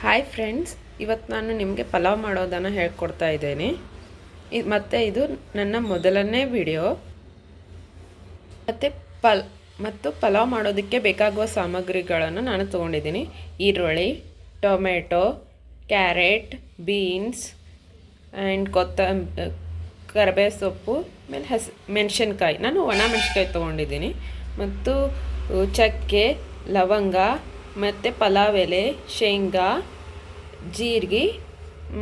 Hi friends, ಇವತ್ತು ನಾನು ನಿಮಗೆ ಪಲಾವ್ ಮಾಡೋದನ್ನು ಹೇಳ್ಕೊಡ್ತಾ ಇದ್ದೇನೆ. ಇದು ನನ್ನ ಮೊದಲನೇ ವಿಡಿಯೋ. ಮತ್ತು ಪಲಾವ್ ಮಾಡೋದಕ್ಕೆ ಬೇಕಾಗುವ ಸಾಮಗ್ರಿಗಳನ್ನು ನಾನು ತೊಗೊಂಡಿದ್ದೀನಿ. ಈರುಳ್ಳಿ, ಟೊಮೆಟೊ, ಕ್ಯಾರೆಟ್, ಬೀನ್ಸ್ ಆ್ಯಂಡ್ ಕರಿಬೇವು ಸೊಪ್ಪು, ಆಮೇಲೆ ಮೆಣಸಿನ್ಕಾಯಿ. ನಾನು ಒಣ ಮೆಣಸಿನ್ಕಾಯಿ ತೊಗೊಂಡಿದ್ದೀನಿ. ಮತ್ತು ಚಕ್ಕೆ, ಲವಂಗ ಮತ್ತು ಪಲಾವ್ ಎಲೆ, ಶೇಂಗಾ, ಜೀರಿಗೆ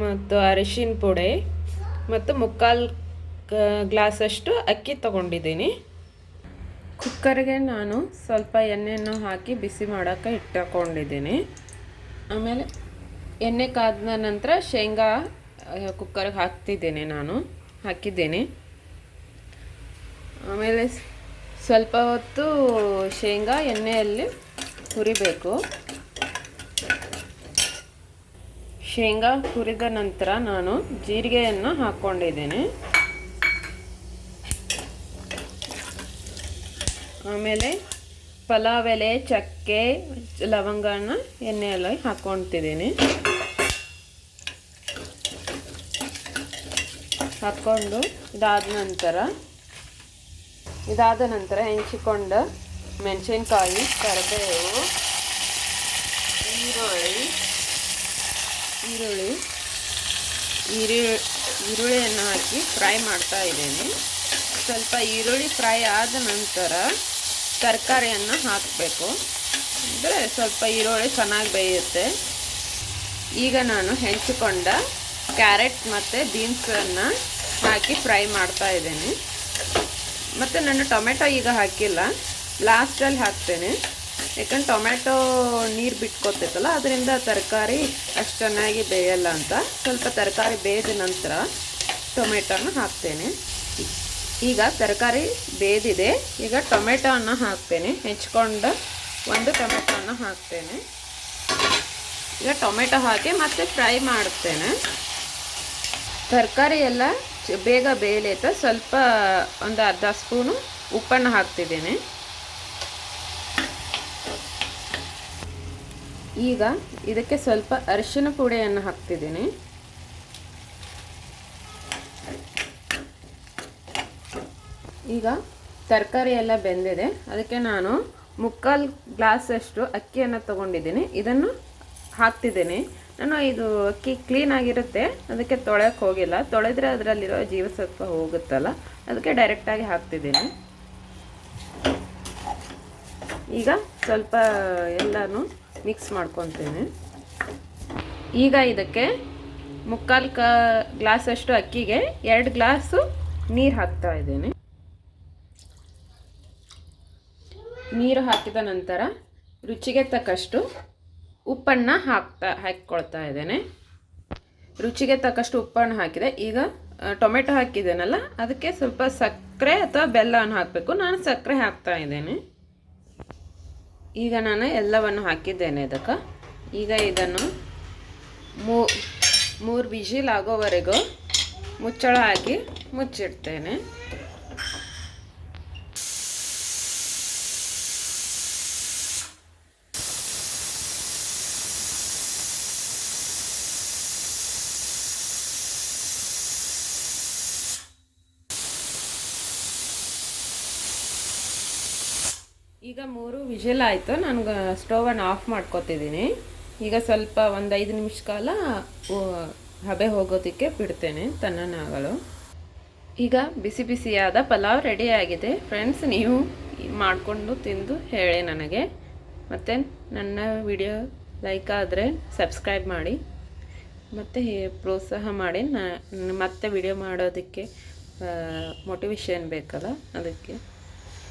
ಮತ್ತು ಅರಿಶಿನ ಪುಡಿ ಮತ್ತು ಮುಕ್ಕಾಲು ಗ್ಲಾಸಷ್ಟು ಅಕ್ಕಿ ತೊಗೊಂಡಿದ್ದೀನಿ. ಕುಕ್ಕರ್ಗೆ ನಾನು ಸ್ವಲ್ಪ ಎಣ್ಣೆಯನ್ನು ಹಾಕಿ ಬಿಸಿ ಮಾಡೋಕ್ಕೆ ಇಟ್ಟುಕೊಂಡಿದ್ದೀನಿ. ಆಮೇಲೆ ಎಣ್ಣೆ ಕಾದ ನಂತರ ಶೇಂಗಾ ಕುಕ್ಕರ್ಗೆ ಹಾಕಿದ್ದೇನೆ. ಆಮೇಲೆ ಸ್ವಲ್ಪ ಹೊತ್ತು ಶೇಂಗಾ ಎಣ್ಣೆಯಲ್ಲಿ ಹುರಿಬೇಕು. ಶೇಂಗಾ ಹುರಿದ ನಂತರ ನಾನು ಜೀರಿಗೆಯನ್ನು ಹಾಕ್ಕೊಂಡಿದ್ದೇನೆ. ಆಮೇಲೆ ಪಲಾವ್ ಎಲೆ, ಚಕ್ಕೆ, ಲವಂಗನ ಎಣ್ಣೆಯಲ್ಲಿ ಹಾಕ್ಕೊಳ್ತಿದ್ದೀನಿ. ಹಾಕ್ಕೊಂಡು ಇದಾದ ನಂತರ ಹೆಂಚಿಕೊಂಡ ಮೆಣಸಿನ್ಕಾಯಿ, ಕರಿಬೇವು, ಈರುಳ್ಳಿಯನ್ನು ಹಾಕಿ ಫ್ರೈ ಮಾಡ್ತಾ ಇದ್ದೇನೆ. ಸ್ವಲ್ಪ ಈರುಳ್ಳಿ ಫ್ರೈ ಆದ ನಂತರ ತರಕಾರಿಯನ್ನು ಹಾಕಬೇಕು. ಅಂದರೆ ಸ್ವಲ್ಪ ಈರುಳ್ಳಿ ಚೆನ್ನಾಗಿ ಬೇಯುತ್ತೆ. ಈಗ ನಾನು ಹೆಂಚಿಕೊಂಡ ಕ್ಯಾರೆಟ್ ಮತ್ತು ಬೀನ್ಸನ್ನು ಹಾಕಿ ಫ್ರೈ ಮಾಡ್ತಾ ಇದ್ದೇನೆ. ಮತ್ತು ನಾನು ಟೊಮೆಟೊ ಈಗ ಹಾಕಿಲ್ಲ, ಲಾಸ್ಟಲ್ಲಿ ಹಾಕ್ತೇನೆ. ಯಾಕಂದ್ರೆ ಟೊಮೆಟೊ ನೀರು ಬಿಟ್ಕೊತೈತಲ್ಲ, ಅದರಿಂದ ತರಕಾರಿ ಅಷ್ಟು ಚೆನ್ನಾಗಿ ಬೇಯಲ್ಲ ಅಂತ. ಸ್ವಲ್ಪ ತರಕಾರಿ ಬೇಯ್ದ ನಂತರ ಟೊಮೆಟೊನ ಹಾಕ್ತೇನೆ. ಈಗ ತರಕಾರಿ ಬೇಯ್ದಿದೆ. ಈಗ ಟೊಮೆಟೊವನ್ನು ಹಾಕ್ತೇನೆ. ಹೆಚ್ಕೊಂಡ ಒಂದು ಟೊಮೆಟೊನ ಹಾಕ್ತೇನೆ. ಈಗ ಟೊಮೆಟೊ ಹಾಕಿ ಮತ್ತೆ ಫ್ರೈ ಮಾಡ್ತೇನೆ. ತರಕಾರಿ ಎಲ್ಲ ಬೇಗ ಬೇಯಲೇತ ಸ್ವಲ್ಪ ಒಂದು ಅರ್ಧ ಸ್ಪೂನು ಉಪ್ಪನ್ನು ಹಾಕ್ತಿದ್ದೇನೆ. ಈಗ ಇದಕ್ಕೆ ಸ್ವಲ್ಪ ಅರಿಶಿನ ಪುಡಿಯನ್ನು ಹಾಕ್ತಿದ್ದೀನಿ. ಈಗ ತರಕಾರಿ ಎಲ್ಲ ಬೆಂದಿದೆ. ಅದಕ್ಕೆ ನಾನು ಮುಕ್ಕಾಲು ಗ್ಲಾಸಷ್ಟು ಅಕ್ಕಿಯನ್ನು ತೊಗೊಂಡಿದ್ದೀನಿ. ಇದನ್ನು ಹಾಕ್ತಿದ್ದೇನೆ. ನಾನು ಇದು ಅಕ್ಕಿ ಕ್ಲೀನಾಗಿರುತ್ತೆ, ಅದಕ್ಕೆ ತೊಳೆಯೋಕ್ಕೆ ಹೋಗಿಲ್ಲ. ತೊಳೆದ್ರೆ ಅದರಲ್ಲಿರೋ ಜೀವಸತ್ವ ಹೋಗುತ್ತಲ್ಲ, ಅದಕ್ಕೆ ಡೈರೆಕ್ಟಾಗಿ ಹಾಕ್ತಿದ್ದೀನಿ. ಈಗ ಸ್ವಲ್ಪ ಎಲ್ಲನೂ ಮಿಕ್ಸ್ ಮಾಡ್ಕೊತೇನೆ. ಈಗ ಇದಕ್ಕೆ ಮುಕ್ಕಾಲು ಗ್ಲಾಸಷ್ಟು ಅಕ್ಕಿಗೆ 2 ಗ್ಲಾಸು ನೀರು ಹಾಕ್ತಾ ಇದ್ದೇನೆ. ನೀರು ಹಾಕಿದ ನಂತರ ರುಚಿಗೆ ತಕ್ಕಷ್ಟು ಉಪ್ಪನ್ನು ಹಾಕ್ಕೊಳ್ತಾ ಇದ್ದೇನೆ. ರುಚಿಗೆ ತಕ್ಕಷ್ಟು ಉಪ್ಪನ್ನು ಹಾಕಿದೆ. ಈಗ ಟೊಮೆಟೊ ಹಾಕಿದ್ದೇನಲ್ಲ, ಅದಕ್ಕೆ ಸ್ವಲ್ಪ ಸಕ್ಕರೆ ಅಥವಾ ಬೆಲ್ಲವನ್ನು ಹಾಕಬೇಕು. ನಾನು ಸಕ್ಕರೆ ಹಾಕ್ತಾ ಇದ್ದೇನೆ. ಈಗ ನಾನು ಎಲ್ಲವನ್ನು ಹಾಕಿದ್ದೇನೆ ಇದಕ್ಕೆ. ಈಗ ಇದನ್ನು 3 ವಿಜಿಲ್ ಆಗೋವರೆಗೂ ಮುಚ್ಚಳ ಹಾಕಿ ಮುಚ್ಚಿಡ್ತೇನೆ. ಈಗ 3 ವಿಜಿಲ್ ಆಯಿತು. ನಾನು ಸ್ಟೋವನ್ನು ಆಫ್ ಮಾಡ್ಕೊತಿದ್ದೀನಿ. ಈಗ ಸ್ವಲ್ಪ ಒಂದು 5 ನಿಮಿಷ ಕಾಲ ಹಬೆ ಹೋಗೋದಕ್ಕೆ ಬಿಡ್ತೇನೆ ತಣ್ಣನಾಗಲು. ಈಗ ಬಿಸಿ ಬಿಸಿಯಾದ ಪಲಾವ್ ರೆಡಿಯಾಗಿದೆ. ಫ್ರೆಂಡ್ಸ್, ನೀವು ಮಾಡಿಕೊಂಡು ತಿಂದು ಹೇಳಿ ನನಗೆ. ಮತ್ತು ನನ್ನ ವಿಡಿಯೋ ಲೈಕ್ ಆದರೆ ಸಬ್ಸ್ಕ್ರೈಬ್ ಮಾಡಿ, ಮತ್ತು ಪ್ರೋತ್ಸಾಹ ಮಾಡಿ. ಮತ್ತೆ ವಿಡಿಯೋ ಮಾಡೋದಕ್ಕೆ ಮೋಟಿವೇಶನ್ ಬೇಕಲ್ಲ, ಅದಕ್ಕೆ